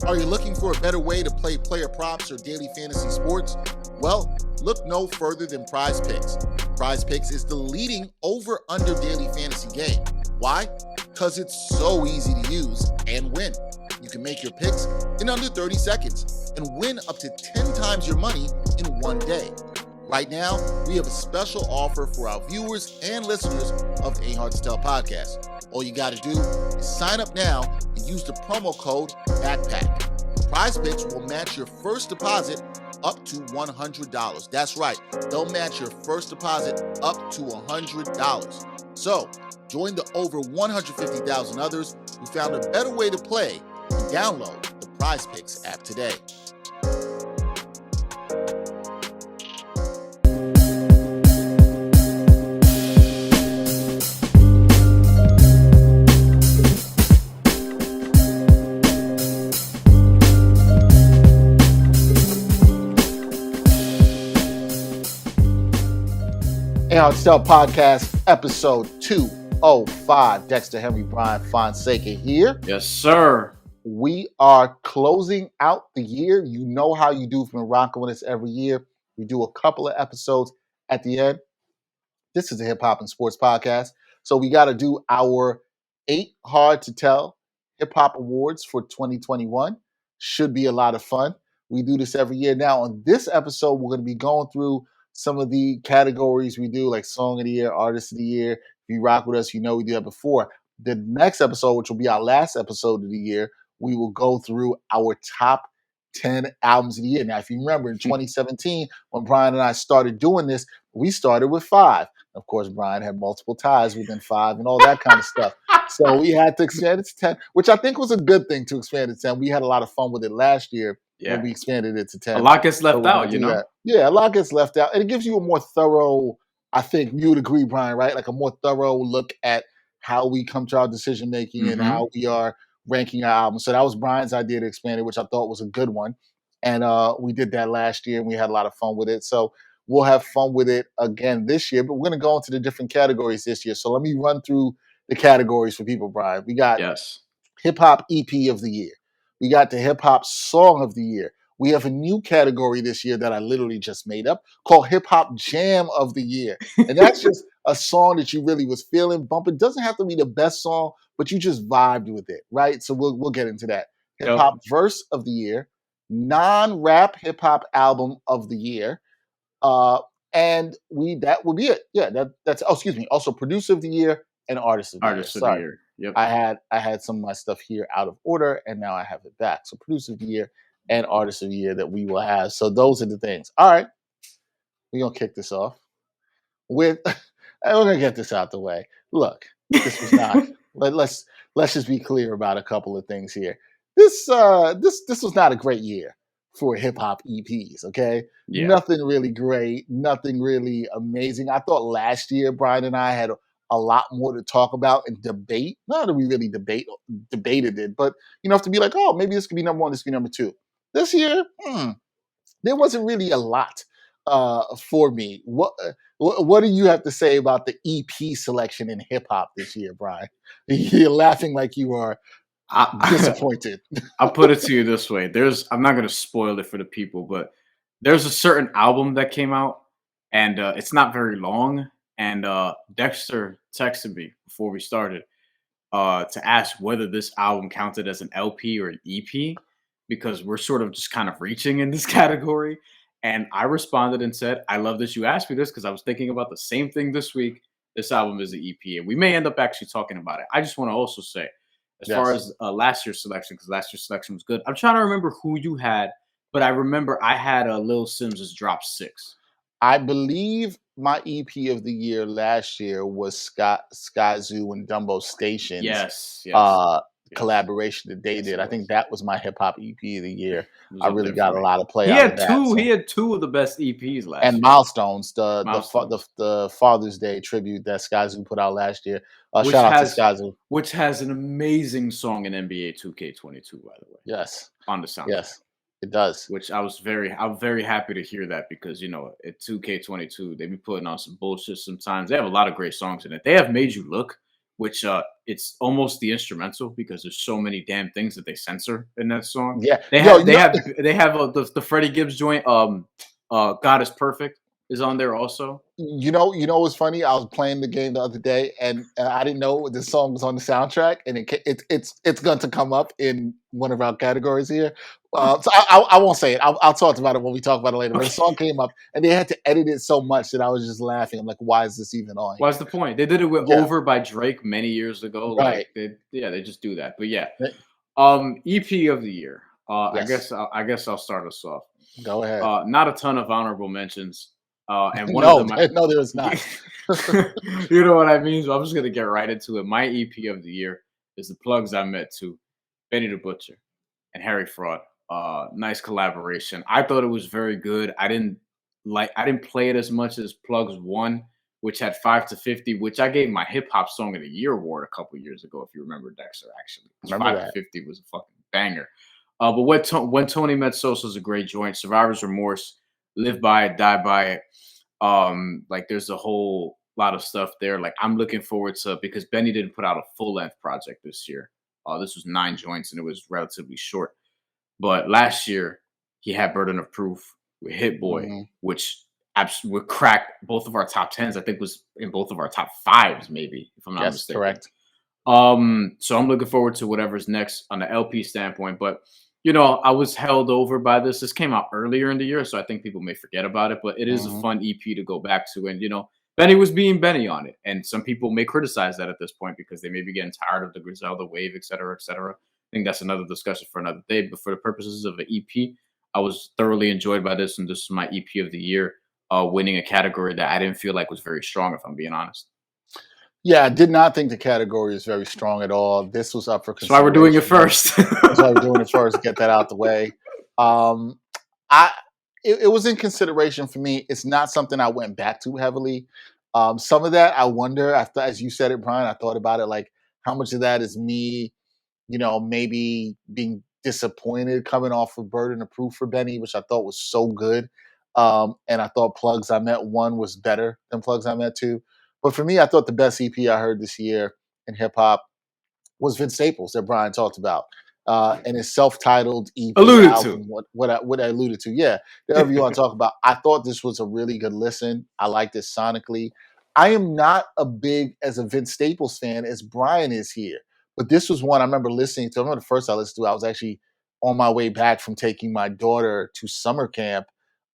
Are you looking for a better way to play player props or daily fantasy sports? Well, look no further than Prize Picks. Prize Picks is the leading over-under daily fantasy game. Why? Because it's so easy to use and win. You can make your picks in under 30 seconds and win up to 10 times your money in one day. Right now, we have a special offer for our viewers and listeners of the AHTT podcast. All you got to do is sign up now and use the promo code BACKPACK. Prize Picks will match your first deposit up to $100. That's right. They'll match your first deposit up to $100. So, join the over 150,000 others who found a better way to play and download the Prize Picks app today. AHTT Podcast, episode 205. Dexter Henry Bryan Fonseca here. Yes, sir. We are closing out the year. You know how you do from rocking with us every year. We do a couple of episodes at the end. This is a hip hop and sports podcast. So we got to do our 8 hard to tell hip hop awards for 2021. Should be a lot of fun. We do this every year. Now, on this episode, we're going to be going through some of the categories we do, like Song of the Year, Artist of the Year. If you rock with us, you know we do that before. The next episode, which will be our last episode of the year, we will go through our top 10 albums of the year. Now, if you remember, in 2017, when Brian and I started doing this, we started with 5. Of course, Brian had multiple ties within 5 and all that kind of stuff. So we had to expand it to 10, which I think was a good thing to expand it to 10. We had a lot of fun with it last year. Yeah. And we expanded it to 10. A lot gets left out, you know? That. Yeah, a lot gets left out. And it gives you a more thorough, I think you would agree, Brian, right? Like a more thorough look at how we come to our decision making and how we are ranking our albums. So that was Brian's idea to expand it, which I thought was a good one. And we did that last year and we had a lot of fun with it. So we'll have fun with it again this year, but we're going to go into the different categories this year. So let me run through the categories for people, Brian. We got Hip Hop EP of the Year. We got the Hip Hop Song of the Year. We have a new category this year that I literally just made up called Hip Hop Jam of the Year. And that's just a song that you really was feeling, bumping. It doesn't have to be the best song, but you just vibed with it, right? So we'll get into that. Hip Hop Verse of the Year, Non-Rap Hip Hop Album of the Year. And that will be it. Yeah, that's also Producer of the Year and Artist of the Year. The Year. Yep. I had some of my stuff here out of order, and now I have it back. So Producer of the Year and Artist of the Year that we will have. So those are the things. All right, we're gonna kick this off with. We're gonna get this out the way. Look, this was not. let's just be clear about a couple of things here. This was not a great year for hip hop EPs. Okay, Nothing really great, nothing really amazing. I thought last year Brian and I had a lot more to talk about and debate. Not that we really debated it, but enough to be like, oh, maybe this could be number 1, this could be number 2. This year, there wasn't really a lot for me. What do you have to say about the EP selection in hip hop this year, Brian? You're laughing like you are disappointed. I'll put it to you this way: I'm not going to spoil it for the people, but there's a certain album that came out, and it's not very long. And Dexter texted me before we started to ask whether this album counted as an LP or an EP, because we're sort of just kind of reaching in this category. And I responded and said, I love that you asked me this because I was thinking about the same thing this week. This album is an EP, and we may end up actually talking about it. I just want to also say, as far as last year's selection, because last year's selection was good, I'm trying to remember who you had, but I remember I had Lil Simz' Drop 6. I believe my EP of the year last year was Sky Zoo and Dumbo Station. Yes. Collaboration that they did. I think that was my hip hop EP of the year. I really got a lot of play. He had two of the best EPs last year. And Milestones, the Father's Day tribute that Sky Zoo put out last year. Shout out to Sky Zoo, which has an amazing song in NBA 2K22, by the way. Yes, on the soundtrack. Yes, it does. Which I'm very happy to hear that, because at 2K22 they be putting on some bullshit sometimes. They have a lot of great songs in it. They have Made You Look, which it's almost the instrumental because there's so many damn things that they censor in that song. Yeah. They Yo, have they have they have the Freddie Gibbs joint. God is Perfect is on there also. what's funny? I was playing the game the other day, and I didn't know this song was on the soundtrack, and it's going to come up in one of our categories here. So I won't say it. I'll talk about it when we talk about it later. But the Okay. song came up, and they had to edit it so much that I was just laughing. I'm like, why is this even on What's here? the point? They did it with Yeah, Over by Drake many years ago. right. Like they just do that. But yeah, Eh, EP of the year. I Yes, guess I'll start us off. go ahead. Not a ton of honorable mentions. And one of No, them, no, there is not. you know what I mean. So I'm just gonna get right into it. My EP of the year is the Plugs I Met to Benny the Butcher and Harry Fraud. Nice collaboration. I thought it was very good. I didn't play it as much as Plugs One, which had 5 to 50, which I gave my hip hop song of the year award a couple years ago, if you remember, Dexter, actually. Because Remember 5 to that? 50 was a fucking banger. But when Tony Met Sosa is a great joint. Survivor's Remorse, Live by It, Die by It. Like there's a whole lot of stuff there. Like I'm looking forward to, because Benny didn't put out a full length project this year. This was 9 joints and it was relatively short. But last year he had Burden of Proof with Hit Boy, Mhm. which would crack both of our top tens. I think was in both of our top fives, maybe if I'm not Yes, mistaken. correct. So I'm looking forward to whatever's next on the LP standpoint. But I was held over by this. This came out earlier in the year, so I think people may forget about it. But it is a Mhm. fun EP to go back to, and Benny was being Benny on it, and some people may criticize that at this point because they may be getting tired of the Griselda wave, et cetera, et cetera. I think that's another discussion for another day. But for the purposes of an EP, I was thoroughly enjoyed by this, and this is my EP of the year, winning a category that I didn't feel like was very strong, if I'm being honest. Yeah, I did not think the category is very strong at all. This was up for That's why we're doing it consideration. first. That's why we're doing it first. Get that out the way. Um, I it was in consideration for me. It's not something I went back to heavily. Some of that I wonder. As you said it, Brian, I thought about it. Like, how much of that is me? Maybe being disappointed coming off of Burden of Proof for Benny, which I thought was so good. And I thought Plugs I Met One was better than Plugs I Met Two. But for me, I thought the best EP I heard this year in hip hop was Vince Staples that Brian talked about. And his self-titled EP Alluded to. album, what I alluded to, yeah, whatever you want to talk about. I thought this was a really good listen. I liked it sonically. I am not a big as a Vince Staples fan as Brian is here, but this was one I remember listening to. I remember the first I listened to. I was actually on my way back from taking my daughter to summer camp,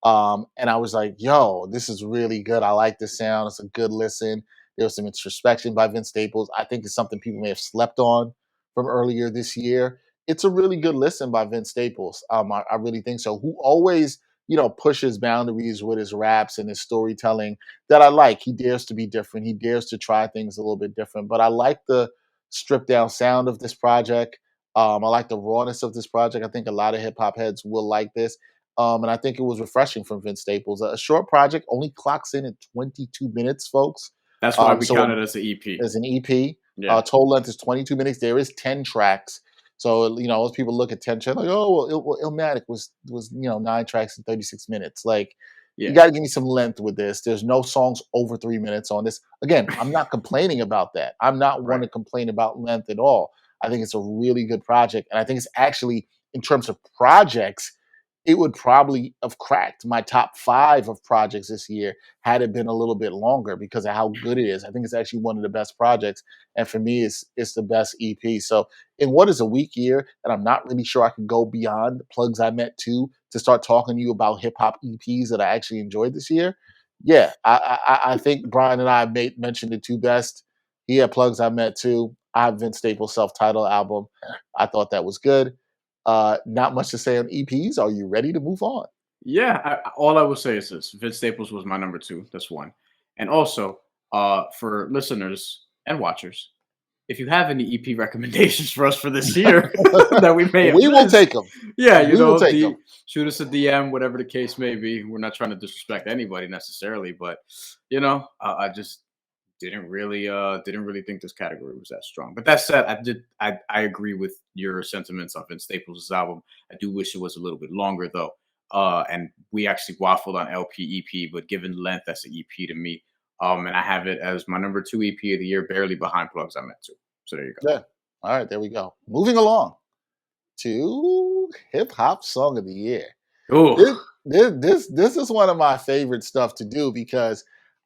and I was like, "Yo, this is really good. I like the sound. It's a good listen." There was some introspection by Vince Staples. I think it's something people may have slept on from earlier this year. It's a really good listen by Vince Staples. I really think so. Who always, pushes boundaries with his raps and his storytelling that I like. He dares to be different. He dares to try things a little bit different. But I like the stripped down sound of this project. I like the rawness of this project. I think a lot of hip hop heads will like this. And I think it was refreshing from Vince Staples. A short project only clocks in at 22 minutes, folks. That's why we So count it as an EP. as an EP. Yeah. Total length is 22 minutes. There is 10 tracks. So, most people look at 10 tracks like, oh, well, Illmatic was 9 tracks in 36 minutes. Like, you Yeah. got to give me some length with this. There's no songs over 3 minutes on this. Again, I'm not complaining about that. I'm not one Right. to complain about length at all. I think it's a really good project. And I think it's actually, in terms of projects, it would probably have cracked my top 5 of projects this year had it been a little bit longer because of how good it is. I think it's actually one of the best projects, and for me, it's the best EP. So, in what is a weak year, and I'm not really sure I can go beyond Plugs I Met Two to start talking to you about hip hop EPs that I actually enjoyed this year. Yeah, I think Brian and I mentioned the two best. He had Plugs I Met Two. I have Vince Staples' self-titled album. I thought that was good. Not much to say on EPs. Are you ready to move on? Yeah. All I will say is this: Vince Staples was my number 2. That's one. And also, for listeners and watchers, if you have any EP recommendations for us for this year that we may have We will missed, take them. yeah, We will take them. shoot us a DM, whatever the case may be. We're not trying to disrespect anybody necessarily, but I just didn't really think this category was that strong. But that said, I agree with your sentiments on Vince Staples' album. I do wish it was a little bit longer though. And we actually waffled on LP EP, but given the length, that's an EP to me. And I have it as my number 2 EP of the year, barely behind Plugs I Met To. So there you go. Yeah. All right, there we go. Moving along to hip hop song of the year. Ooh. This is one of my favorite stuff to do because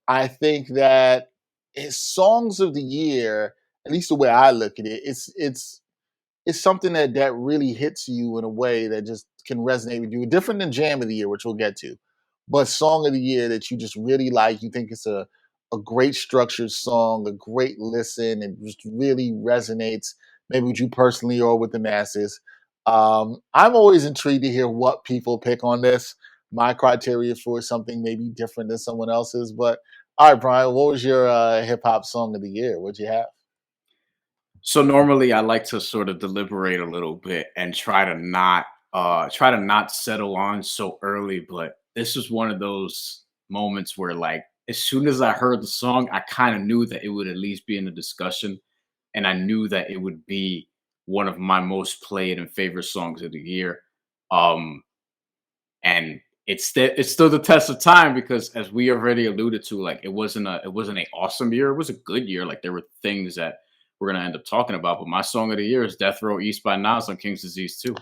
I think that it's songs of the year, at least the way I look at it, it's something that really hits you in a way that just can resonate with you. Different than Jam of the Year, which we'll get to, but Song of the Year that you just really like. You think it's a great structured song, a great listen, and just really resonates maybe with you personally or with the masses. I'm always intrigued to hear what people pick on this. My criteria for something may be different than someone else's, but all right, Brian, what was your hip hop song of the year? What'd you have? So normally I like to sort of deliberate a little bit and try to not settle on so early, but this was one of those moments where like as soon as I heard the song, I kind of knew that it would at least be in the discussion, and I knew that it would be one of my most played and favorite songs of the year. Um and it's still the test of time because as we already alluded to, like it wasn't a awesome year. It was a good year. Like there were things that we're gonna end up talking about, but my song of the year is Death Row East by Nas on King's Disease 2.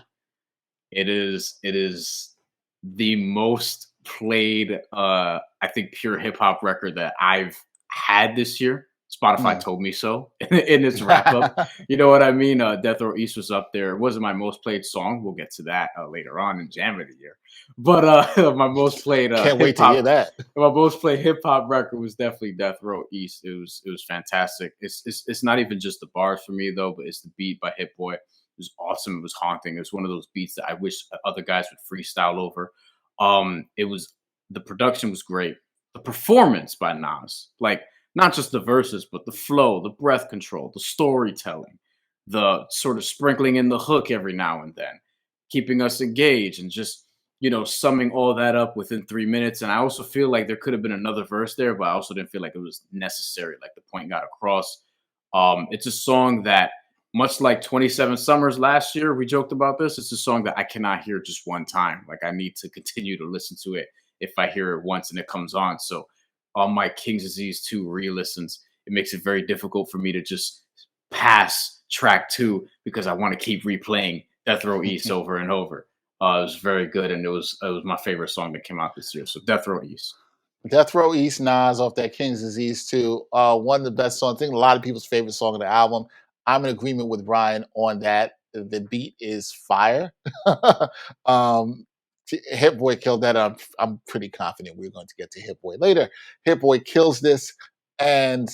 It is the most played I think pure hip hop record that I've had this year. Spotify Hmm. told me so in its wrap up. You know what I mean? Death Row East was up there. It wasn't my most played song. We'll get to that later on in Jam of the Year. But my most played Can't hip wait to hear hop that. my most played hip hop record was definitely Death Row East. It was fantastic. It's not even just the bars for me though, but it's the beat by Hit Boy. It was awesome. It was haunting. It was one of those beats that I wish other guys would freestyle over. It was the production was great. The performance by Nas, like not just the verses, but the flow, the breath control, the storytelling, the sort of sprinkling in the hook every now and then, keeping us engaged and just, summing all that up within 3 minutes. And I also feel like there could have been another verse there, but I also didn't feel like it was necessary. Like the point got across. It's a song that, much like 27 Summers last year, we joked about this. It's a song that I cannot hear just one time. Like I need to continue to listen to it if I hear it once and it comes on. So on my King's Disease 2 re-listens, it makes it very difficult for me to just pass track 2 because I want to keep replaying Death Row East over and over. It was very good, and it was my favorite song that came out this year. So Death Row East. Death Row East Nas off that King's Disease too. One of the best songs. I think a lot of people's favorite song of the album. I'm in agreement with Brian on that. The beat is fire. um, Hit Boy killed that. I'm pretty confident we're going to get to Hit Boy later. Hit Boy kills this, and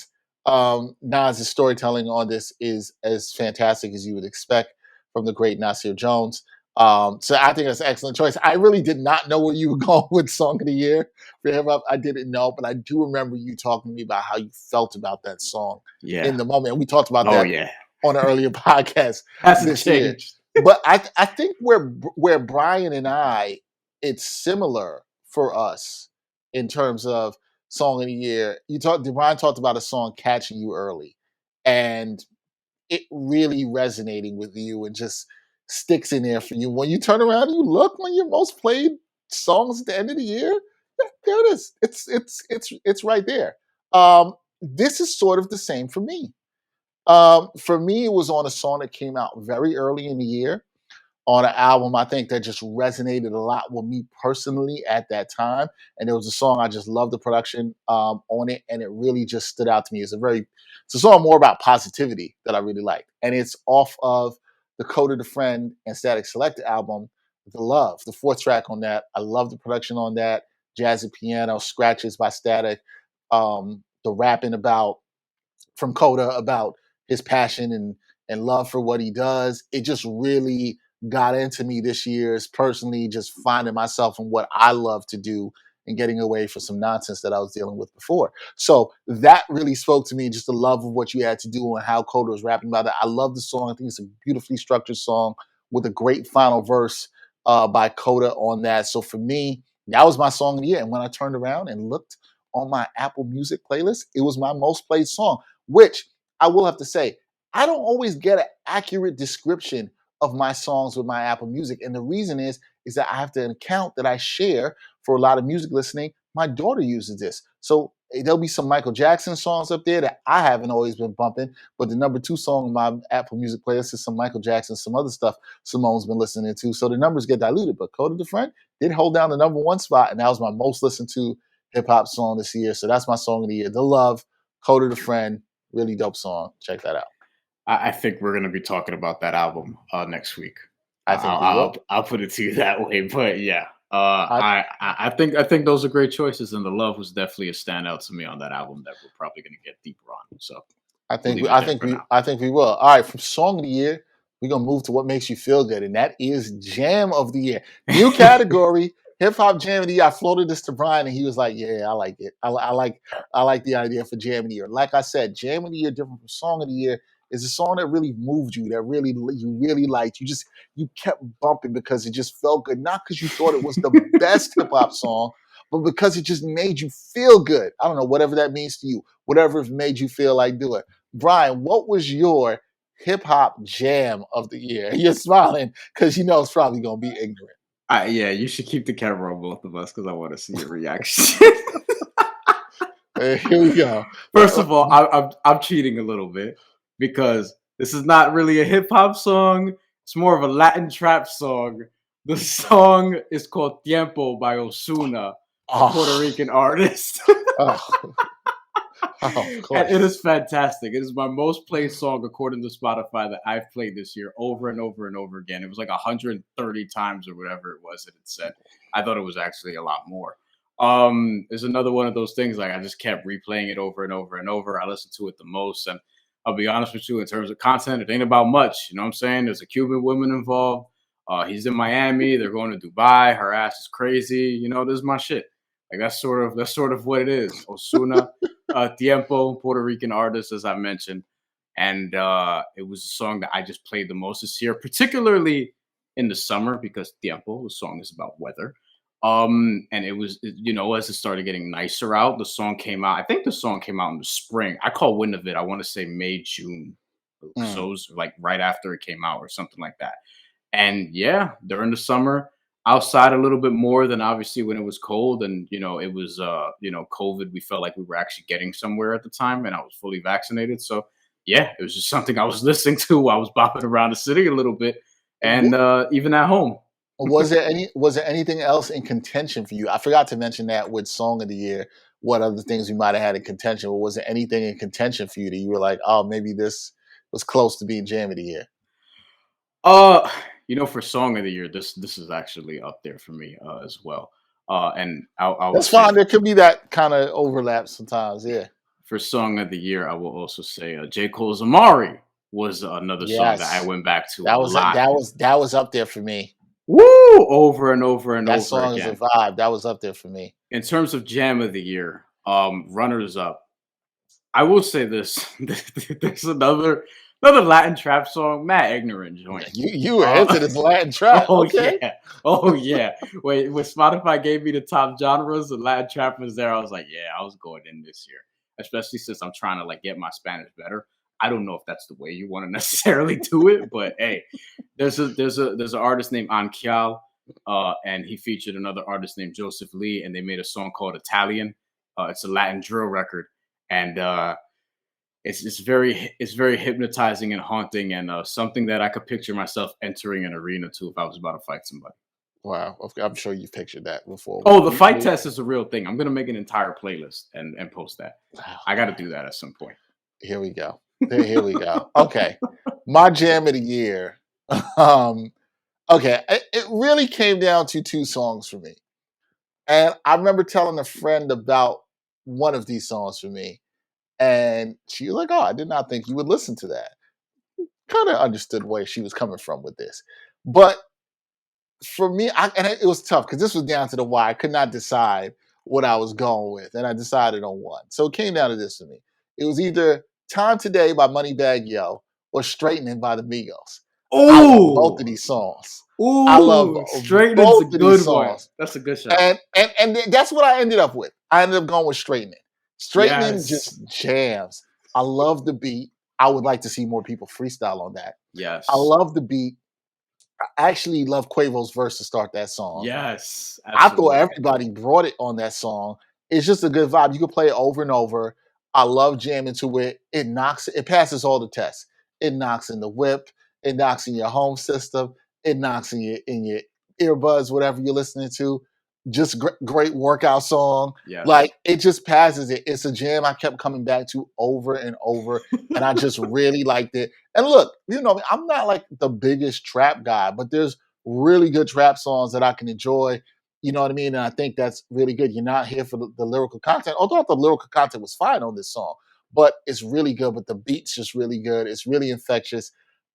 Nas' storytelling on this is as fantastic as you would expect from the great Nasir Jones. So I think that's an excellent choice. I really did not know where you were going with Song of the Year for hip hop. I didn't know, but I do remember you talking to me about how you felt about that song Yeah. in the moment. And we talked about Oh that yeah. on an earlier podcast Hasn't this year. changed. But I think where Brian and I, it's similar for us in terms of Song of the Year. Brian talked about a song catching you early, and it really resonating with you and just sticks in there for you. When you turn around and you look on your most played songs at the end of the year, there it is. It's right there. This is sort of the same for me. For me, it was on a song that came out very early in the year on an album I think that just resonated a lot with me personally at that time. And it was a song I just loved the production on it, and it really just stood out to me. It's a song more about positivity that I really like, and it's off of the Code of the Friend and Static Selector album, The Love, the fourth track on that. I love the production on that, jazzy piano, scratches by Static, the rapping about from Coda about his passion and love for what he does. It just really got into me this year, is personally just finding myself in what I love to do and getting away from some nonsense that I was dealing with before. So that really spoke to me, just the love of what you had to do and how Coda was rapping about it. I love the song. I think it's a beautifully structured song with a great final verse by Coda on that. So for me, that was my song of the year. And when I turned around and looked on my Apple Music playlist, it was my most played song, which I will have to say, I don't always get an accurate description of my songs with my Apple Music. And the reason is that I have an account that I share for a lot of music listening. My daughter uses this. So There'll be some Michael Jackson songs up there that I haven't always been bumping, but the number 2 song in my Apple Music playlist is some Michael Jackson, some other stuff Simone's been listening to. So the numbers get diluted. But Code of the Friend did hold down the number 1 spot, and that was my most listened to hip hop song this year. So that's my song of the year. The Love, Code of the Friend, really dope song. Check that out. I think we're going to be talking about that album next week. I think we will. I'll put it to you that way, but yeah. I think those are great choices, and The Love was definitely a standout to me on that album that we're probably going to get deeper on. So I think we will. All right, from song of the year, we're gonna move to what makes you feel good, and that is jam of the year. New category, hip hop jam of the year. I floated this to Brian, and he was like, "Yeah, I like it. I like the idea for jam of the year." Like I said, jam of the year, different from song of the year, is a song that really moved you, that you really liked. You kept bumping because it just felt good, not because you thought it was the best hip hop song, but because it just made you feel good. I don't know, whatever that means to you, whatever made you feel like doing. Brian, what was your hip hop jam of the year? You're smiling because you know it's probably going to be ignorant. Yeah, you should keep the camera on both of us because I want to see your reaction. Here we go. First of all, I'm cheating a little bit because this is not really a hip hop song. It's more of a Latin trap song. The song is called Tiempo by Ozuna, a Puerto Rican artist. And it is fantastic. It is my most played song according to Spotify that I've played this year over and over and over again. It was like 130 times or whatever it was that it said. I thought it was actually a lot more. It's another one of those things like I just kept replaying it over and over and over. I listened to it the most, and I'll be honest with you, in terms of content, it ain't about much. You know what I'm saying? There's a Cuban woman involved. He's in Miami. They're going to Dubai. Her ass is crazy. You know, this is my shit. Like that's sort of what it is. Ozuna, Tiempo, Puerto Rican artist, as I mentioned, and it was a song that I just played the most this year, particularly in the summer because Tiempo, the song is about weather. And it was, you know, as it started getting nicer out, the song came out. I think the song came out in the spring. I call wind of it. I want to say May, June. So it was like right after it came out or something like that. And yeah, during the summer, outside a little bit more than obviously when it was cold and, you know, it was, COVID, we felt like we were actually getting somewhere at the time and I was fully vaccinated. So yeah, it was just something I was listening to while I was bopping around the city a little bit and even at home. Was there anything else in contention for you? I forgot to mention that with song of the year, what other things we might have had in contention. Or was there anything in contention for you that you were like, oh, maybe this was close to being jam of the year? For song of the year, this is actually up there for me as well. And that's fine. There could be that kind of overlap sometimes. Yeah. For song of the year, I will also say J. Cole's Amari was another song that I went back to. That was up there for me. Woo! Over and over and over again. That song is a vibe. That was up there for me. In terms of jam of the year, runners up. I will say this: there's another Latin trap song, Mad Ignorant joint. You were into this Latin trap. Oh yeah. Wait, when Spotify gave me the top genres, the Latin trap was there. I was like, yeah, I was going in this year, especially since I'm trying to like get my Spanish better. I don't know if that's the way you want to necessarily do it, but hey, there's an artist named Ankial, and he featured another artist named Joseph Lee, and they made a song called Italian. It's a Latin drill record, and it's very hypnotizing and haunting, and something that I could picture myself entering an arena to if I was about to fight somebody. Wow, I'm sure you've pictured that before. Oh, the fight test is a real thing. I'm gonna make an entire playlist and post that. I got to do that at some point. Here we go. Here we go. Okay. My jam of the year. Okay. It really came down to 2 songs for me. And I remember telling a friend about one of these songs for me. And she was like, oh, I did not think you would listen to that. Kind of understood where she was coming from with this. But for me, it was tough because this was down to the wire. I could not decide what I was going with. And I decided on one. So it came down to this for me. It was either Time Today by Moneybagg Yo or Straightening by the Migos. Oh, I love both of these songs. Ooh, I love Straightening is a good one. That's a good shot. And that's what I ended up with. I ended up going with Straightening. Straightening just jams. I love the beat. I would like to see more people freestyle on that. Yes. I love the beat. I actually love Quavo's verse to start that song. Yes. Absolutely. I thought everybody brought it on that song. It's just a good vibe. You can play it over and over. I love jamming to it. It passes all the tests. It knocks in the whip. It knocks in your home system. It knocks in your earbuds, whatever you're listening to. Just great workout song. Yes. Like, it just passes it. It's a jam I kept coming back to over and over, and I just really liked it. And look, I'm not like the biggest trap guy, but there's really good trap songs that I can enjoy. You know what I mean? And I think that's really good. You're not here for the lyrical content, although I thought the lyrical content was fine on this song, but it's really good. But the beat's just really good. It's really infectious.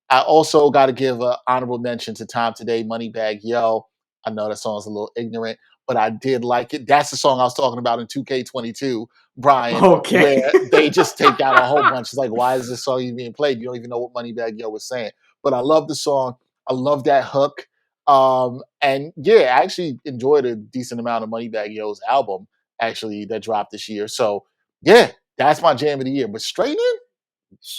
I also got to give an honorable mention to Time Today, Moneybag Yo. I know that song's a little ignorant, but I did like it. That's the song I was talking about in 2K22, Brian, Okay. where they just take out a whole bunch. It's like, why is this song even being played? You don't even know what Moneybag Yo was saying. But I love the song. I love that hook. And yeah, I actually enjoyed a decent amount of Moneybag Yo's album, actually, that dropped this year. So yeah, that's my jam of the year. But Straight In?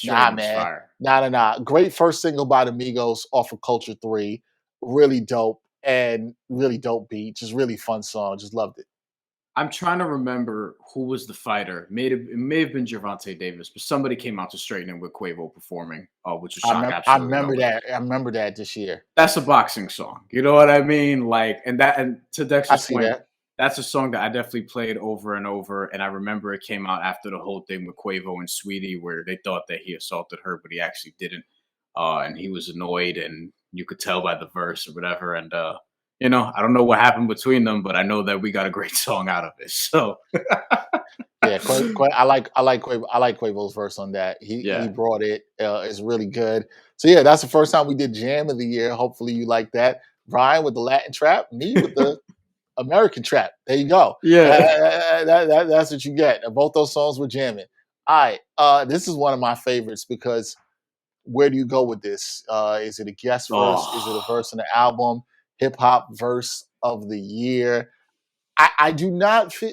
Nah, man. Fire. Nah. Great first single by the Migos off of Culture 3. Really dope and really dope beat. Just really fun song. Just loved it. I'm trying to remember who was the fighter. It may have been Gervonta Davis, but somebody came out to Straighten In with Quavo performing, which was shock absolutely. I remember that this year. That's a boxing song. You know what I mean? Like, and to Dexter's point, that. That's a song that I definitely played over and over. And I remember it came out after the whole thing with Quavo and Sweetie, where they thought that he assaulted her, but he actually didn't. And he was annoyed, and you could tell by the verse or whatever. And I don't know what happened between them, but I know that we got a great song out of it. So yeah, I like Quavo's verse on that. He brought it. It's really good. So yeah, that's the first time we did Jam of the Year. Hopefully you like that. Brian with the Latin trap, me with the American trap. There you go. Yeah, that's what you get. Both those songs were jamming. All right, this is one of my favorites because where do you go with this? Is it a guest verse? Is it a verse in the album? Hip hop verse of the year? I do not feel.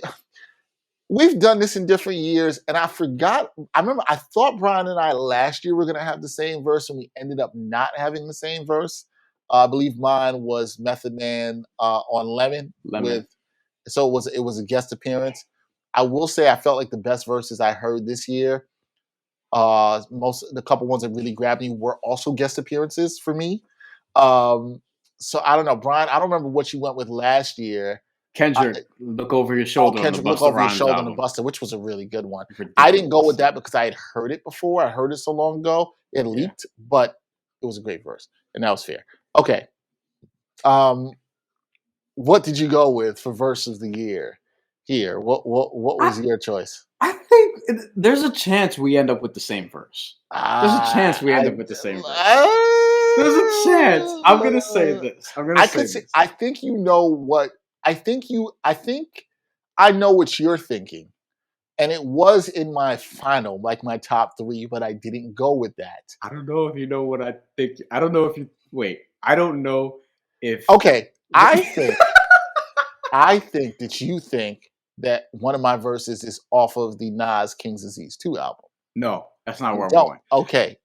We've done this in different years, and I forgot. I remember I thought Brian and I last year were going to have the same verse, and we ended up not having the same verse. I believe mine was Method Man on Lemon. So it was a guest appearance. I will say I felt like the best verses I heard this year, the couple ones that really grabbed me were also guest appearances for me. So I don't know, Brian. I don't remember what you went with last year. Kendrick, Look Over Your Shoulder. Kendrick, Look Over Your Shoulder on the Buster, which was a really good one. Ridiculous. I didn't go with that because I had heard it before. I heard it so long ago. It leaked, but it was a great verse, and that was fair. Okay. What did you go with for verse of the year? Here, what was your choice? I think there's a chance we end up with the same verse. There's a chance we end up with the same verse. There's a chance. I'm gonna say this. I think you know what. I think I know what you're thinking, and it was in my final, like my top 3, but I didn't go with that. I don't know if you know what I think. I don't know if you wait. I don't know if. Okay, I think that you think that one of my verses is off of the Nas King's Disease 2 album. No, that's not where I'm going. Okay.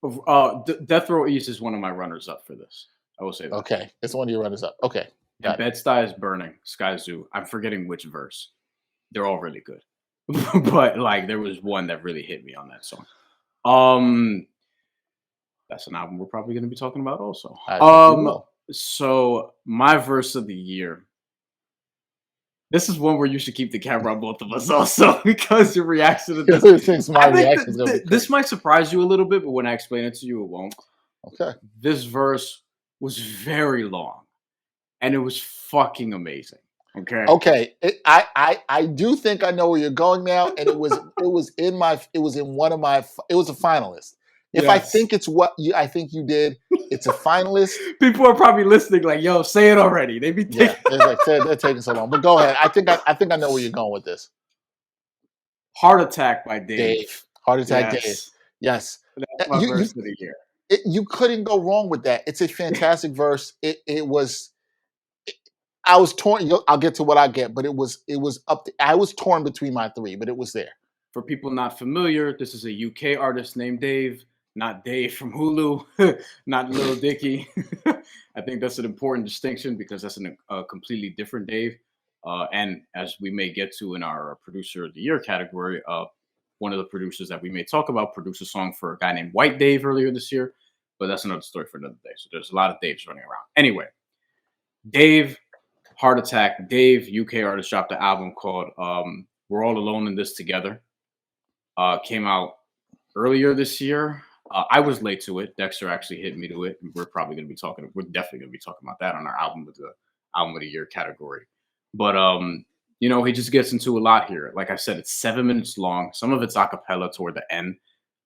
Death Row East is one of my runners up for this. I will say that. Okay, it's one of your runners up. Okay. And Bed-Stuy is Burning, Sky Zoo. I'm forgetting which verse. They're all really good. But like there was one that really hit me on that song. That's an album we're probably going to be talking about also. So my verse of the year. This is one where you should keep the camera on both of us also because your reaction to this. This might surprise you a little bit, but when I explain it to you, it won't. Okay. This verse was very long. And it was fucking amazing. Okay. I do think I know where you're going now, and it was a finalist. If I think it's what I think you did, it's a finalist. People are probably listening, like, "Yo, say it already." They be they're taking so long. But go ahead. I think I know where you're going with this. Heart Attack by Dave. Heart Attack, Dave. Yes. That's my verse of the year. You couldn't go wrong with that. It's a fantastic verse. It was. I was torn. I'll get to what I get, but it was up. I was torn between my 3, but it was there. For people not familiar, this is a UK artist named Dave, not Dave from Hulu, not Lil Dicky. I think that's an important distinction because that's a completely different Dave. And as we may get to in our producer of the year category, one of the producers that we may talk about produced a song for a guy named White Dave earlier this year, but that's another story for another day. So there's a lot of Daves running around. Anyway, Dave, Heart Attack, Dave, UK artist, dropped an album called We're All Alone in This Together. Came out earlier this year. I was late to it. Dexter actually hit me to it. We're definitely going to be talking about that on our album of the year category. But he just gets into a lot here. Like I said, it's 7 minutes long. Some of it's a cappella toward the end.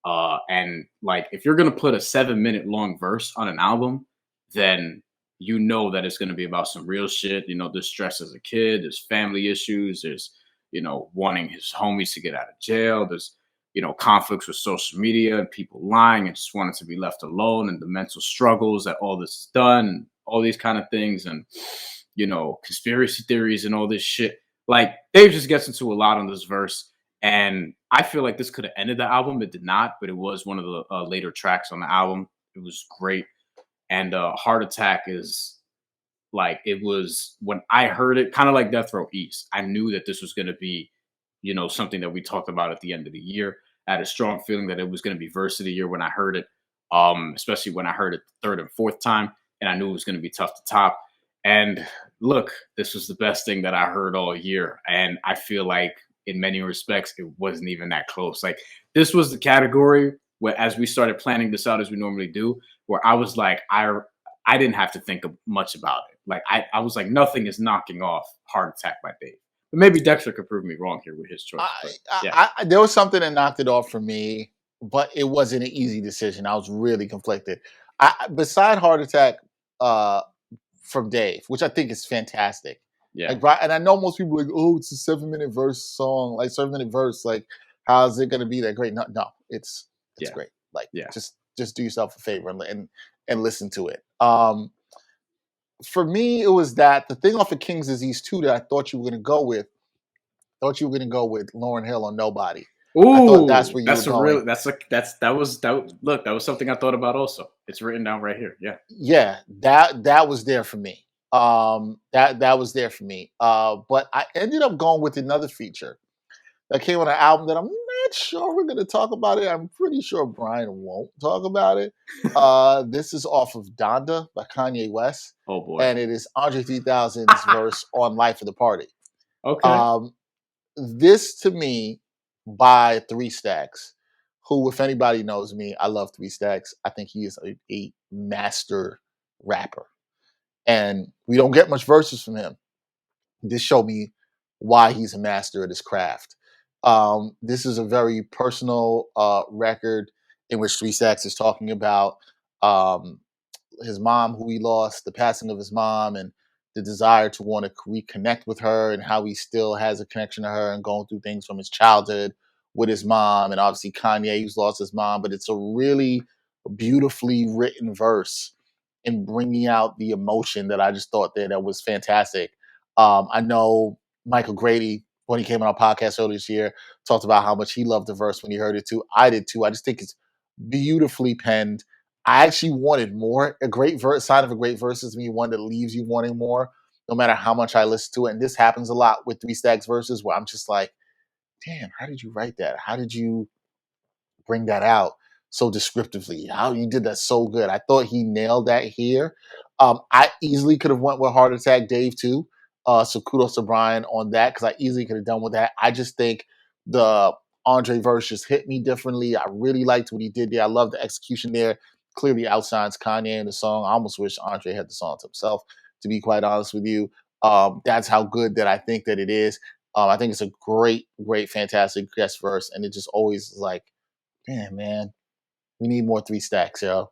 And like, if you're going to put a 7 minute long verse on an album, then you know that it's going to be about some real shit. There's stress as a kid, there's family issues, there's, wanting his homies to get out of jail. There's, conflicts with social media and people lying and just wanting to be left alone, and the mental struggles that all this has done, and all these kind of things. And, conspiracy theories and all this shit. Like, Dave just gets into a lot on this verse. And I feel like this could have ended the album. It did not, but it was one of the later tracks on the album. It was great. And Heart Attack is like, it was, when I heard it, kind of like Death Row East, I knew that this was going to be, something that we talked about at the end of the year. I had a strong feeling that it was going to be verse of the year when I heard it, especially when I heard it the third and fourth time. And I knew it was going to be tough to top. And look, this was the best thing that I heard all year. And I feel like in many respects, it wasn't even that close. Like, this was the category where, as we started planning this out as we normally do, where I was like, I didn't have to think much about it. Like, I was like, nothing is knocking off Heart Attack by Dave. But maybe Dexter could prove me wrong here with his choice. There was something that knocked it off for me, but it wasn't an easy decision. I was really conflicted. Beside Heart Attack, from Dave, which I think is fantastic. Yeah. Like, and I know most people are like, oh, it's a 7 minute verse song, like 7 minute verse. Like, how is it going to be that great? No, it's great. Like, just do yourself a favor and listen to it. For me, it was that the thing off of King's Disease 2 that I thought you were going to go with. Thought you were going to go with Lauryn Hill on Nobody. Ooh, I thought that's where you were going. That was something I thought about also. It's written down right here. Yeah. Yeah, that was there for me. That was there for me. But I ended up going with another feature that came on an album that I'm not sure we're going to talk about it. I'm pretty sure Brian won't talk about it. This is off of Donda by Kanye West. Oh boy. And it is Andre 3000's verse on Life of the Party. Okay. This to me, by 3 Stacks, who, if anybody knows me, I love 3 Stacks. I think he is a master rapper. And we don't get much verses from him. This showed me why he's a master at his craft. This is a very personal record in which 3 Stacks is talking about his mom, who he lost, the passing of his mom, and the desire to want to reconnect with her, and how he still has a connection to her and going through things from his childhood with his mom. And obviously Kanye, who's lost his mom, but it's a really beautifully written verse in bringing out the emotion that I just thought that was fantastic. I know Michael Grady, when he came on our podcast earlier this year, talked about how much he loved the verse when he heard it too. I did too. I just think it's beautifully penned. I actually wanted more. A great verse, sign of a great verse is me, one that leaves you wanting more, no matter how much I listen to it. And this happens a lot with 3 Stacks verses, where I'm just like, damn, how did you write that? How did you bring that out so descriptively? How you did that so good. I thought he nailed that here. I easily could have went with Heart Attack Dave too. So kudos to Brian on that, because I easily could have done with that. I just think the Andre verse just hit me differently. I really liked what he did there. I love the execution there. Clearly outshines Kanye in the song. I almost wish Andre had the song to himself, to be quite honest with you. That's how good that I think that it is. I think it's a great, fantastic guest verse. And it just always is like, damn, man, we need more 3 Stacks, yo.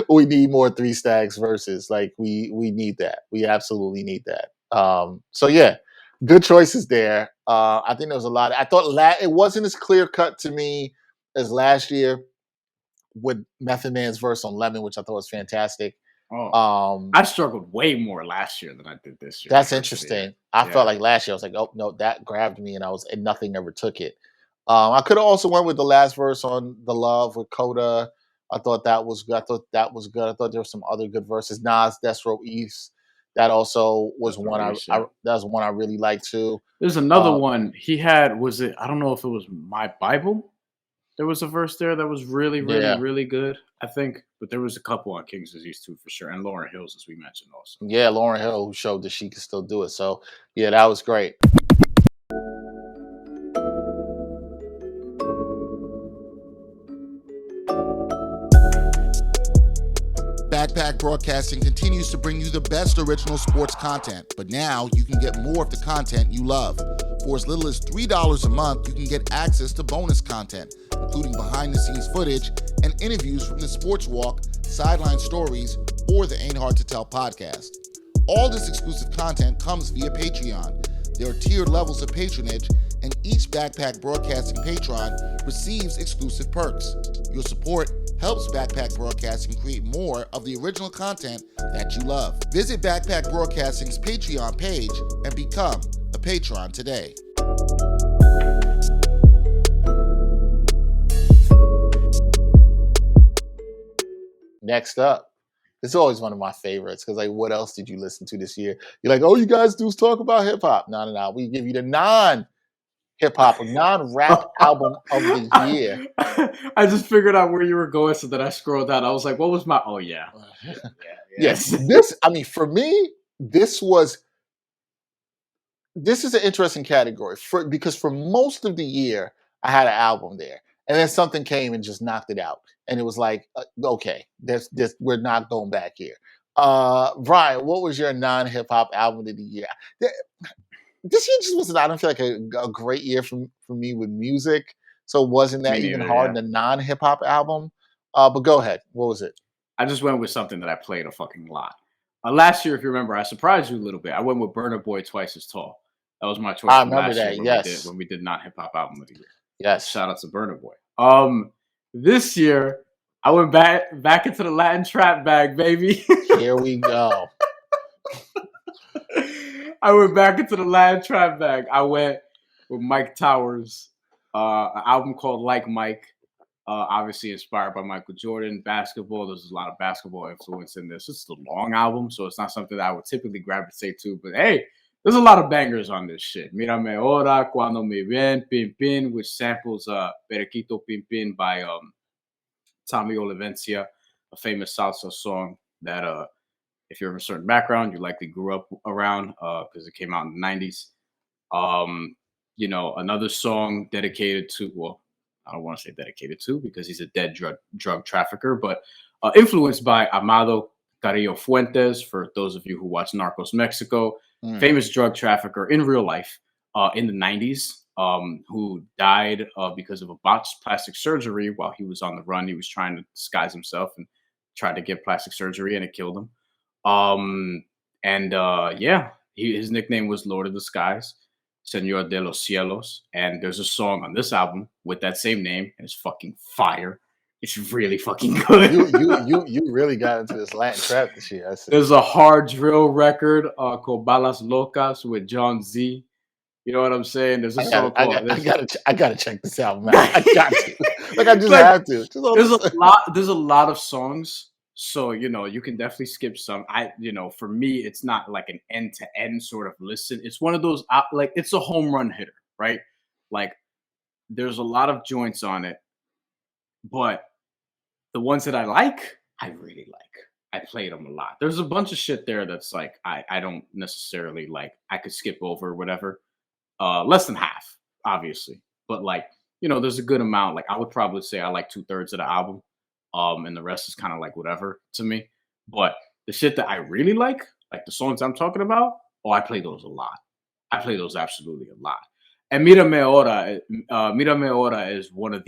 We need more 3 Stacks verses. Like, we need that. We absolutely need that. So yeah, good choices there. I think there was a lot. I thought it wasn't as clear cut to me as last year with Method Man's verse on Lemon, which I thought was fantastic. I struggled way more last year than I did this year. That's interesting. I felt like last year I was like, oh no, that grabbed me, and nothing ever took it. I could have also went with the last verse on The Love with Coda. I thought that was good. I thought there were some other good verses. Nas, Death Row East. That also was That's a one great shit. that was one I really liked too. There's another Uh, one he had. Was it? I don't know if it was My Bible. There was a verse there that was really, really, yeah, really good. I think, but there was a couple on King's Disease too for sure, and Lauren Hills, as we mentioned, also. yeah, Lauren Hill, who showed that she could still do it. So yeah, that was great. Backpack Broadcasting continues to bring you the best original sports content, but now you can get more of the content you love. For as little as $3 a month, you can get access to bonus content, including behind-the-scenes footage and interviews from the Sports Walk, Sideline Stories, or the Ain't Hard to Tell podcast. All this exclusive content comes via Patreon. There are tiered levels of patronage, and each Backpack Broadcasting patron receives exclusive perks. Your support helps Backpack Broadcasting create more of the original content that you love. Visit Backpack Broadcasting's Patreon page and become a patron today. Next up, it's always one of my favorites because, like, what else did you listen to this year? You're like, oh, you guys do talk about hip hop. No. We give you the non-hip hop or non-rap album of the year. I just figured out where you were going, so that I scrolled down. I was like, "What was my?" Oh yeah, Yes, for me, this is an interesting category because for most of the year I had an album there, and then something came and just knocked it out, and it was like, okay, this we're not going back here. Brian, what was your non-hip hop album of the year? This year just wasn't. I don't feel like a great year for me with music, so it wasn't that Me even neither, hard yeah. in the non-hip hop album. But go ahead. What was it? I just went with something that I played a fucking lot. Last year, if you remember, I surprised you a little bit. I went with Burna Boy, Twice as Tall. That was my choice I from remember last year that. Yes, when we did not hip hop album of the year. yes. Shout out to Burna Boy. This year I went back into the Latin trap bag, baby. Here we go. I went back into the Latin trap bag. I went with Mike Towers, an album called Like Mike. Obviously inspired by Michael Jordan, basketball. There's a lot of basketball influence in this. It's a long album, so it's not something that I would typically gravitate to. But hey, there's a lot of bangers on this shit. Mírame Ahora, Cuando Me Ven, Pin Pin, which samples Periquito Pin Pin by Tommy Olivencia, a famous salsa song that if you're of a certain background, you likely grew up around because it came out in the 90s. Another song dedicated to, well, I don't want to say dedicated to because he's a dead drug trafficker, but influenced by Amado Carrillo Fuentes, for those of you who watch Narcos Mexico, famous drug trafficker in real life in the 90s, who died because of a botched plastic surgery while he was on the run. He was trying to disguise himself and tried to get plastic surgery, and it killed him. His nickname was Lord of the Skies, Señor de los Cielos, and there's a song on this album with that same name, and it's fucking fire. It's really fucking good. you really got into this Latin trap this year. There's a hard drill record called Balas Locas with John Z. You know what I'm saying? There's a song called. I gotta check this album out. I got to. Like I just have to. There's a lot of songs. So, you can definitely skip some. For me, it's not like an end to end sort of listen. It's one of those, like, it's a home run hitter, right? Like, there's a lot of joints on it, but the ones that I really like. I played them a lot. There's a bunch of shit there that's like, I don't necessarily like, I could skip over or whatever. Less than half, obviously. But like, there's a good amount. Like, I would probably say I like 2/3 of the album. And the rest is kind of like whatever to me. But the shit that I really like the songs I'm talking about, I play those a lot. I play those absolutely a lot. And Mírame Ahora is one of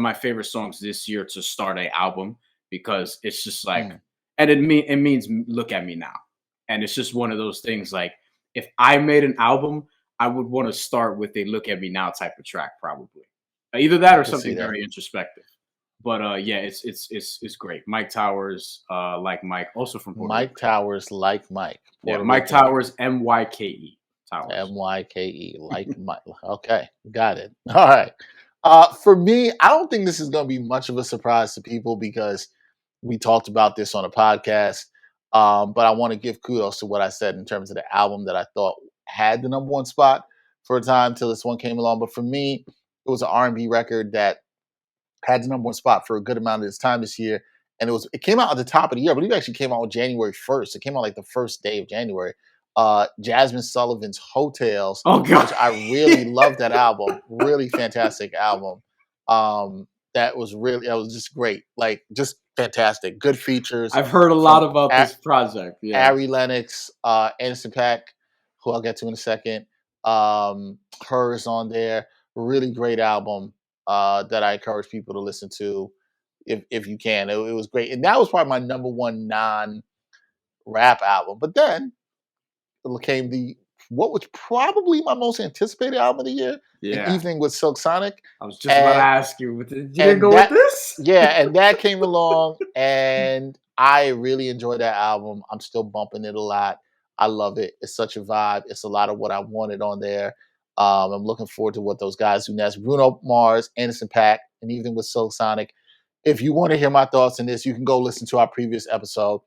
my favorite songs this year to start an album, because it's just like, and it means look at me now. And it's just one of those things, like, if I made an album, I would want to start with a look at me now type of track, probably. Either that or something very introspective. But it's great. Mike Towers, Like Mike, also from Puerto Mike Rico. Towers, Like Mike. Mike Towers, MYKE. Towers. MYKE, Like Mike. Okay, got it. All right. For me, I don't think this is going to be much of a surprise to people because we talked about this on a podcast. But I want to give kudos to what I said in terms of the album that I thought had the number one spot for a time till this one came along. But for me, it was an R&B record that had the number one spot for a good amount of its time this year. And it came out at the top of the year, but it actually came out on January 1st. It came out like the first day of January. Jasmine Sullivan's Hotels, Oh God, which I really love that album. Really fantastic album. That was just great. Like just fantastic. Good features. I've heard a lot about this project. Yeah, Ari Lennox, Anderson .Paak, who I'll get to in a second. Hers on there. Really great album that I encourage people to listen to if you can. It was great. And that was probably my number one non-rap album. But then it came what was probably my most anticipated album of the year, An Evening with Silk Sonic. I was just about to ask you, did you go with this? Yeah, and that came along, and I really enjoyed that album. I'm still bumping it a lot. I love it. It's such a vibe. It's a lot of what I wanted on there. I'm looking forward to what those guys do next. Bruno Mars, Anderson .Paak, and Evening with Silk Sonic. If you want to hear my thoughts on this, you can go listen to our previous episode.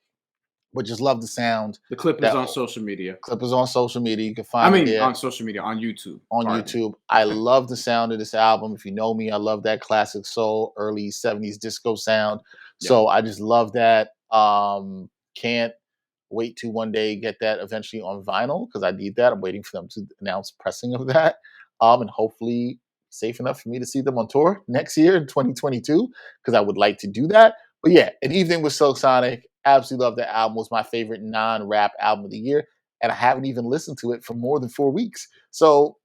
But just love the sound. The clip is on social media. Clip is on social media. You can find it there. On social media, on YouTube. YouTube. I love the sound of this album. If you know me, I love that classic soul, early 70s disco sound. Yep. So I just love that. Can't wait to one day get that eventually on vinyl because I need that. I'm waiting for them to announce pressing of that. And hopefully safe enough for me to see them on tour next year in 2022 because I would like to do that. But yeah, An Evening with Silk Sonic. Absolutely love that album. It was my favorite non-rap album of the year. And I haven't even listened to it for more than 4 weeks. So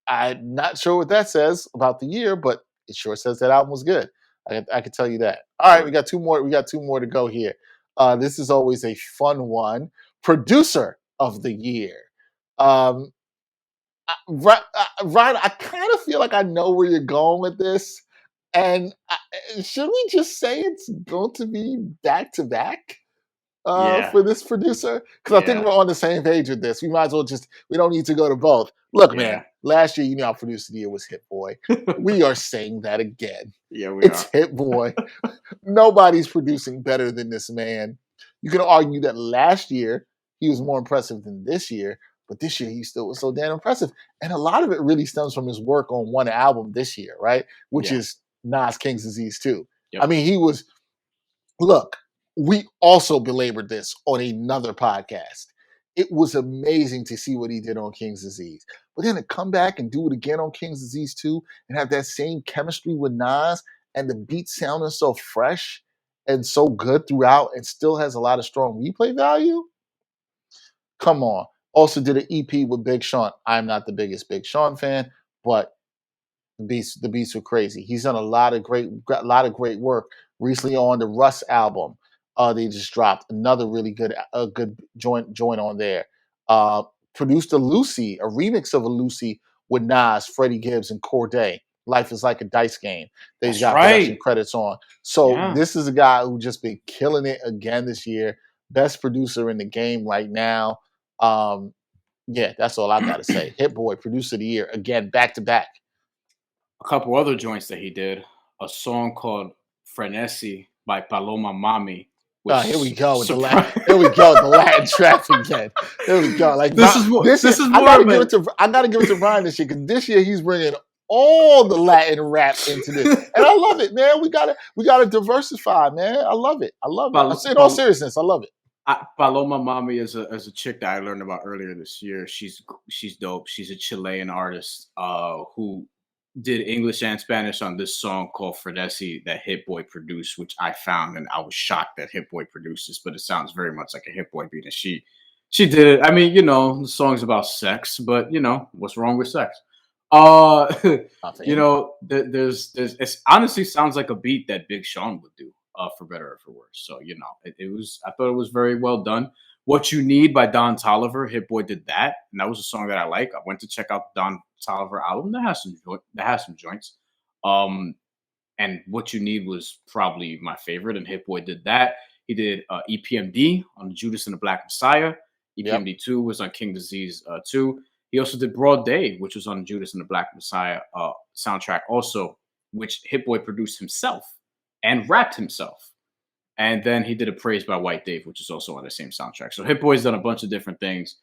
I'm not sure what that says about the year, but it sure says that album was good. I can tell you that. All right, we got two more. We got 2 more to go here. This is always a fun one. Producer of the year. Ryan, I kind of feel like I know where you're going with this. And should we just say it's going to be back-to-back for this producer? Because I think we're on the same page with this. We might as well we don't need to go to both. Look, man, last year, you know, our producer of the year was Hit Boy. We are saying that again. Yeah, it's Hit Boy. Nobody's producing better than this man. You can argue that last year, he was more impressive than this year. But this year, he still was so damn impressive. And a lot of it really stems from his work on one album this year, right? Which is Nas King's Disease 2. Yep. I mean, we also belabored this on another podcast. It was amazing to see what he did on King's Disease. But then to come back and do it again on King's Disease 2 and have that same chemistry with Nas and the beat sounding so fresh and so good throughout and still has a lot of strong replay value. Come on. Also did an EP with Big Sean. I'm not the biggest Big Sean fan, but the beats were crazy. He's done a lot of great work recently on the Russ album. They just dropped another really good joint on there. Produced a Lucy, a remix of a Lucy with Nas, Freddie Gibbs, and Corday. Life is like a dice game. They've got production credits on. So this is a guy who just been killing it again this year. Best producer in the game right now. That's all I gotta say. Hit Boy, producer of the year again, back to back. A couple other joints that he did. A song called Frenesi by Paloma Mami. Here we go with the Latin trap again. Here we go. Like this is more. I gotta give it to Ryan this year because this year he's bringing all the Latin rap into this, and I love it, man. We gotta diversify, man. I love it. In all seriousness, I love it. Paloma Mami is a chick that I learned about earlier this year. She's dope. She's a Chilean artist who did English and Spanish on this song called Frenesi that Hit Boy produced, which I found, and I was shocked that Hit Boy produced this, but it sounds very much like a Hit Boy beat, and she did it. I mean, you know, the song's about sex, but you know, what's wrong with sex? You know, there's it honestly sounds like a beat that Big Sean would do, for better or for worse. So, you know, I thought it was very well done. What You Need by Don Toliver, Hit Boy did that, and that was a song that I like. I went to check out the Don Toliver album that has some joints. And What You Need was probably my favorite, and Hit Boy did that. He did EPMD on Judas and the Black Messiah. EPMD 2 was on King Disease 2. He also did Broad Day, which was on Judas and the Black Messiah soundtrack also, which Hit Boy produced himself and rapped himself. And then he did Appraised by White Dave, which is also on the same soundtrack. So Hit Boy's done a bunch of different things.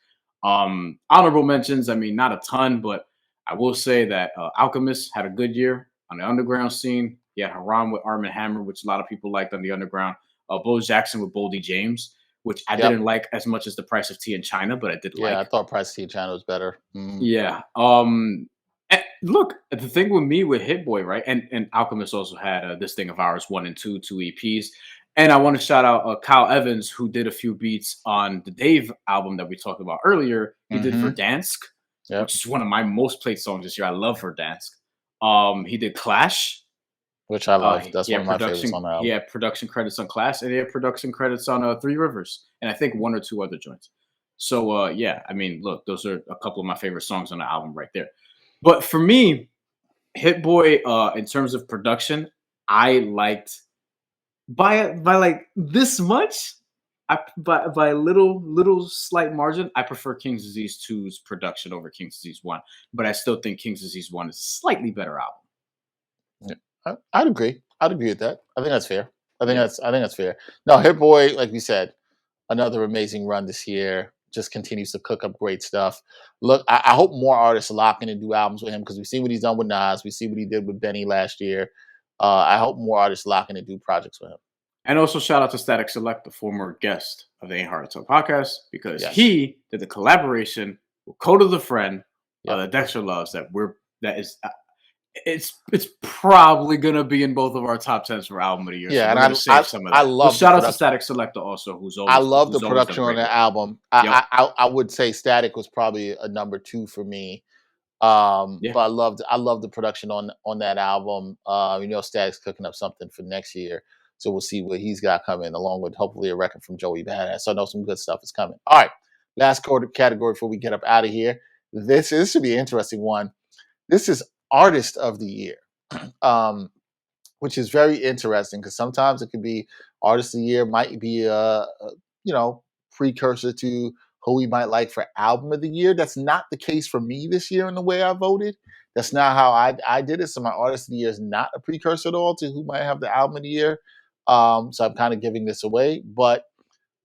Honorable mentions, I mean, not a ton, but I will say that Alchemist had a good year on the underground scene. He had Haram with Arm & Hammer, which a lot of people liked on the underground. Bo Jackson with Boldy James, which I didn't like as much as The Price of Tea in China, but I did like. Yeah, I thought Price of Tea in China was better. Yeah. Look, the thing with me with Hit Boy, right? And Alchemist also had This Thing of Ours 1 and 2, 2 EPs. And I want to shout out Kyle Evans, who did a few beats on the Dave album that we talked about earlier. He did Verdansk, which is one of my most played songs this year. I love Verdansk. He did Clash, which I love. That's one of my favorites on the album. He had production credits on Clash, and he had production credits on Three Rivers, and I think 1 or 2 other joints. So, yeah, I mean, look, those are a couple of my favorite songs on the album right there. But for me, Hit Boy, in terms of production, I liked by like this much, by a little slight margin, I prefer King's Disease 2's production over King's Disease 1. But I still think King's Disease 1 is a slightly better album. Yeah, I'd agree. I'd agree with that. I think that's fair. I think that's fair. No, Hit Boy, like we said, another amazing run this year. Just continues to cook up great stuff. Look, I hope more artists lock in and do albums with him because we see what he's done with Nas. We see what he did with Benny last year. I hope more artists lock in and do projects with him. And also shout out to Static Select, the former guest of the Ain't Hard to Tell podcast, because he did the collaboration with Coda the Friend that Dexter loves. It's probably gonna be in both of our top 10s for album of the year. Yeah, so and I save some of that. I love. Shout out to Static Selector also, who's always. I love the production on that album. I would say Static was probably a number 2 for me. But I love the production on that album. Static's cooking up something for next year, so we'll see what he's got coming, along with hopefully a record from Joey Badass. So I know some good stuff is coming. All right, last category before we get up out of here. This should be an interesting one. This is Artist of the Year, which is very interesting because sometimes it could be Artist of the Year might be a precursor to who we might like for Album of the Year. That's not the case for me this year in the way I voted. That's not how I did it. So my Artist of the Year is not a precursor at all to who might have the Album of the Year. So I'm kind of giving this away. But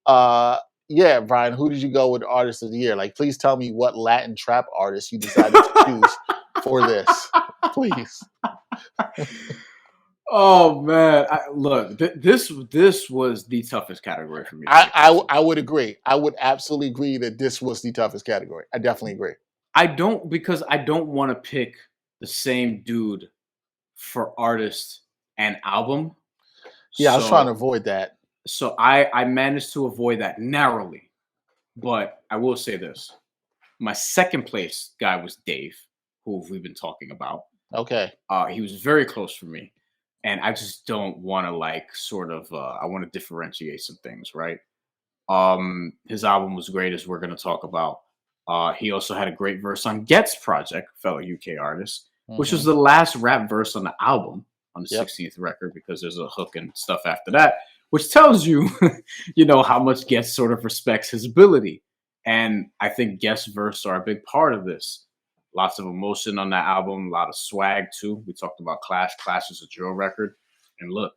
yeah, Brian, who did you go with Artist of the Year? Like, please tell me what Latin trap artist you decided to choose for this, please. Oh man, this was the toughest category for me. I would agree. I would absolutely agree that this was the toughest category. I definitely agree. I don't want to pick the same dude for artist and album. Yeah, I was trying to avoid that. So I managed to avoid that narrowly. But I will say this. My second place guy was Dave, who we've been talking about. Okay. He was very close for me. And I just don't want to I want to differentiate some things, right? His album was great, as we're going to talk about. He also had a great verse on Get's project, fellow UK artist, which was the last rap verse on the album, on the 16th record, because there's a hook and stuff after that, which tells you, how much Get sort of respects his ability. And I think Get's verse are a big part of this. Lots of emotion on that album, a lot of swag too. We talked about Clash. Clash is a drill record. And look,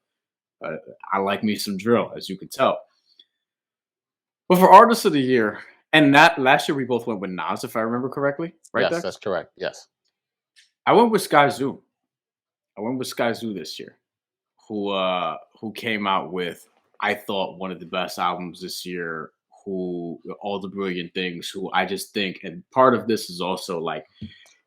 I like me some drill, as you can tell. But for Artist of the Year, and that last year we both went with Nas, if I remember correctly. Right? Yes, there? That's correct. Yes. I went with Sky Zoo. This year, who came out with, I thought, one of the best albums this year. Who All the Brilliant Things, who I just think, and part of this is also like,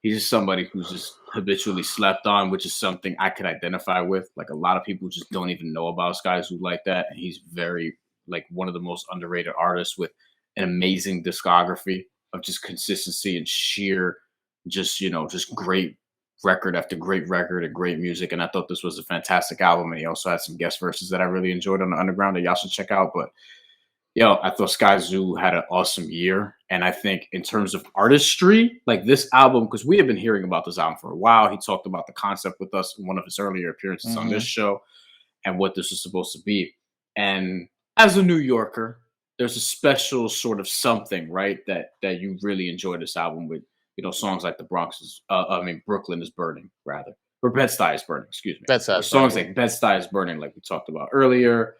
he's just somebody who's just habitually slept on, which is something I could identify with. Like, a lot of people just don't even know about Sky Zoo like that. And he's very, like, one of the most underrated artists with an amazing discography of just consistency and sheer, just great record after great record and great music. And I thought this was a fantastic album. And he also had some guest verses that I really enjoyed on the underground that y'all should check out. But I thought Sky Zoo had an awesome year. And I think in terms of artistry, like this album, because we have been hearing about this album for a while. He talked about the concept with us in one of his earlier appearances on this show and what this was supposed to be. And as a New Yorker, there's a special sort of something, right, that you really enjoy this album with, songs like Brooklyn is Burning, rather. Or Bed-Stuy is Burning, excuse me. Bed-Stuy. Songs like Bed-Stuy is Burning, like we talked about earlier.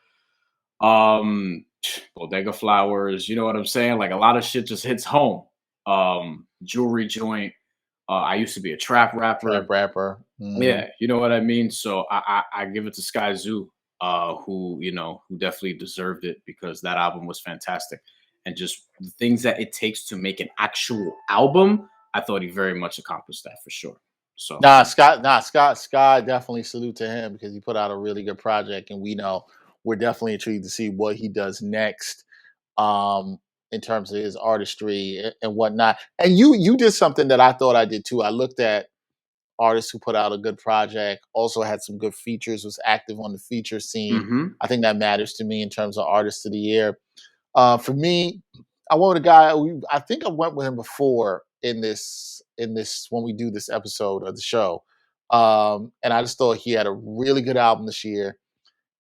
Bodega Flowers, you know what I'm saying? Like a lot of shit just hits home. Jewelry Joint. I used to be a trap Trap rapper. rapper. Yeah, you know what I mean? So I give it to Sky Zoo, who definitely deserved it because that album was fantastic. And just the things that it takes to make an actual album, I thought he very much accomplished that for sure. So Scott, definitely salute to him because he put out a really good project, and we're definitely intrigued to see what he does next, um, in terms of his artistry and whatnot. And you did something that I thought I did too. I looked at artists who put out a good project, also had some good features, was active on the feature scene. hmm I think that matters to me in terms of artist of the year. For me, I went with a guy. I think I went with him before in this when we do this episode of the show, and I just thought he had a really good album this year.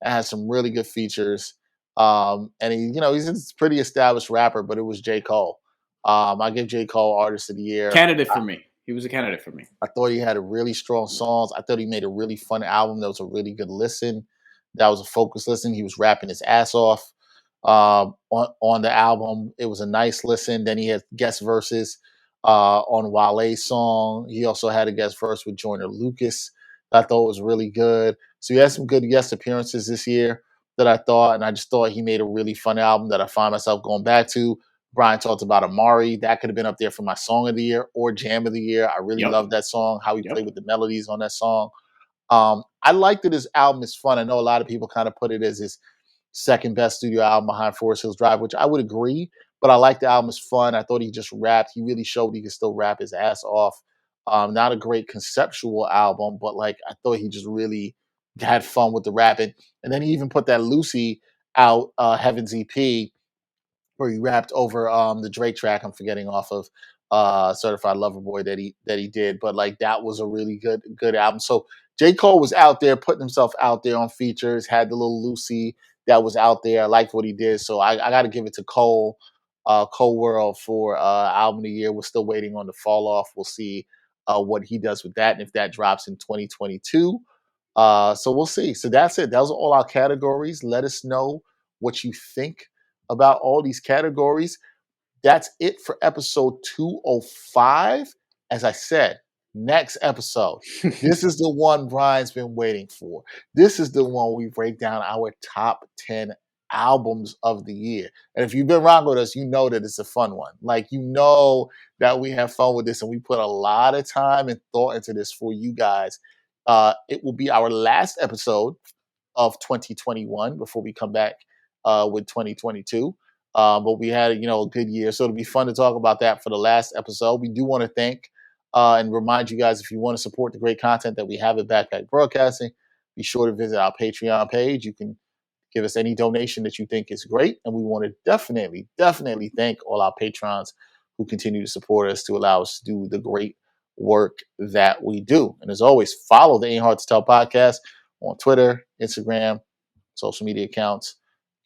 It has some really good features, and he's a pretty established rapper, but it was J. Cole. I give J. Cole Artist of the Year. candidate for me. He was a candidate for me. I thought he had a really strong songs. I thought he made a really fun album. That was a really good listen. That was a focused listen. He was rapping his ass off on the album. It was a nice listen. Then he had guest verses on Wale's song. He also had a guest verse with Joyner Lucas that I thought was really good. So he had some good guest appearances this year that I thought, and I just thought he made a really fun album that I find myself going back to. Brian talked about Amari. That could have been up there for my song of the year or jam of the year. I really Yep. love that song, how he Yep. played with the melodies on that song. I like that his album is fun. I know a lot of people kind of put it as his second best studio album behind Forest Hills Drive, which I would agree. But I like the album. It's fun. I thought he just rapped. He really showed he could still rap his ass off. Not a great conceptual album, but like I thought he just really had fun with the rapping. And then he even put that Lucy out, Heaven's EP, where he rapped over the Drake track I'm forgetting off of Certified Lover Boy that he did. But like that was a really good album. So J. Cole was out there putting himself out there on features, had the little Lucy that was out there. I liked what he did. So I gotta give it to Cole, Cole World for album of the year. We're still waiting on the fall off. We'll see what he does with that and if that drops in 2022. So we'll see. So that's it. Those are all our categories. Let us know what you think about all these categories. That's it for episode 205. As I said, next episode. This is the one Brian's been waiting for. This is the one we break down our top 10 albums of the year. And if you've been around with us, you know that it's a fun one. Like, you know that we have fun with this and we put a lot of time and thought into this for you guys. It will be our last episode of 2021 before we come back with 2022. But we had, a good year. So it'll be fun to talk about that for the last episode. We do want to thank and remind you guys, if you want to support the great content that we have at Backpack Broadcasting, be sure to visit our Patreon page. You can give us any donation that you think is great. And we want to definitely thank all our patrons who continue to support us to allow us to do the great work that we do. And as always, follow the Ain't Hard to Tell podcast on Twitter, Instagram, social media accounts.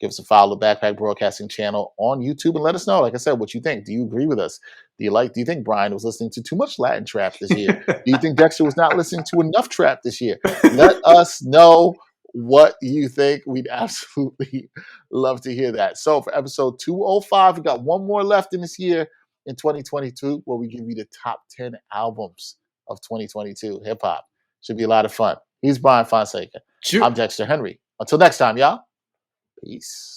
Give us a follow, the Backpack Broadcasting channel on YouTube, and let us know, like I said, what you think. Do you agree with us? Do you think Brian was listening to too much Latin trap this year? Do you think Dexter was not listening to enough trap this year? Let us know what you think. We'd absolutely love to hear that. So for episode 205, we got one more left in this year in 2022, where we give you the top 10 albums of 2022 hip hop. Should be a lot of fun. He's Brian Fonseca. Sure. I'm Dexter Henry. Until next time, y'all. Peace.